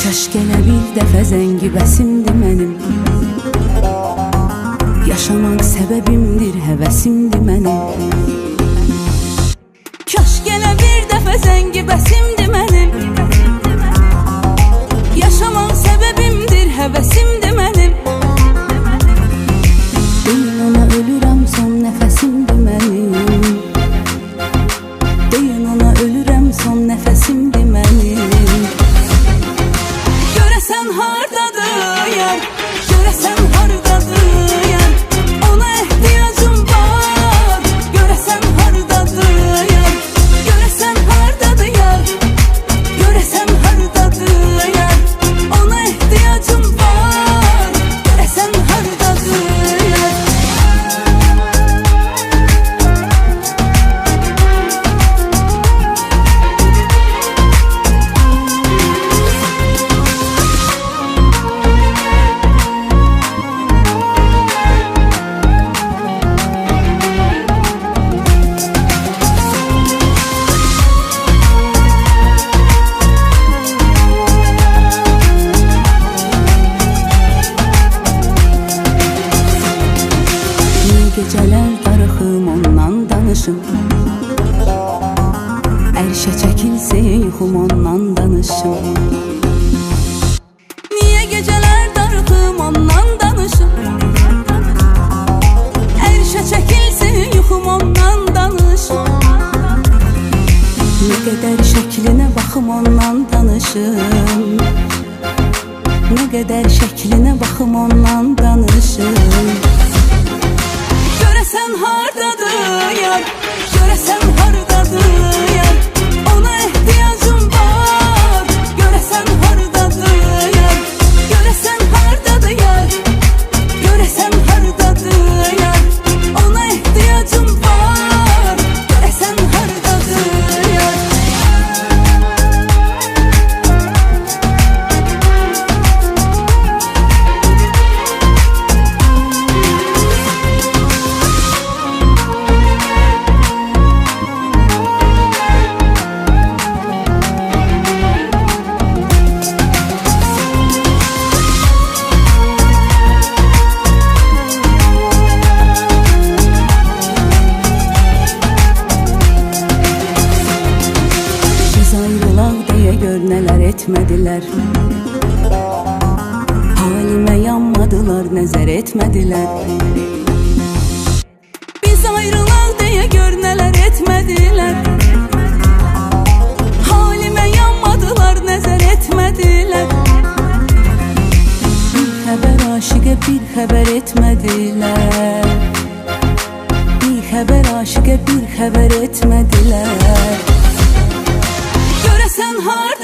Kaş gələ bir dəfə zəngi bəsimdir mənim. Yaşamaq səbəbimdir, həvəsimdir mənim. Kaş gələ bir dəfə zəngi bəsimdir mənim. Yaşamaq səbəbimdir, həvəsimdir mənim. Deyin ona ölürəm, son nəfəsimdir mənim. Deyin ona ölürəm, son nəfəsimdir mənim. Görəsən hardadır yar, görəsən hardadır yar, ona ehtiyacım var. Görəsən hardadır yar, görəsən hardadır yar, görəsən hardadır yar, ona ehtiyacım var. Görəsən hardadır yar. Gecələr darıxım, ondan danışım. Ərşə çəkilsə yuxum, ondan danışım. Niyə gecələr darıxım, ondan danışım. Ərşə çəkilsə yuxum, ondan danışım. Nə qədər şəklinə baxım, ondan danışım. Nə qədər şəklinə baxım, ondan danışım. Görəsən hardadır yar, görəsən hardadır yar, ona ehtiyacım var. Görəsən hardadır yar, görəsən hardadır yar, görəsən hardadır yar, ona ehtiyacım var. Görəsən hardadır yar. Gör nələr etmədilər, halimə yanmadılar, nəzər etmədilər. Biz ayrılaq deyə gör nələr etmədilər, halimə yanmadılar, nəzər etmədilər. Bir xəbər aşiqə bir xəbər etmədilər, bir xəbər aşiqə bir xəbər etmədilər. Görəsən har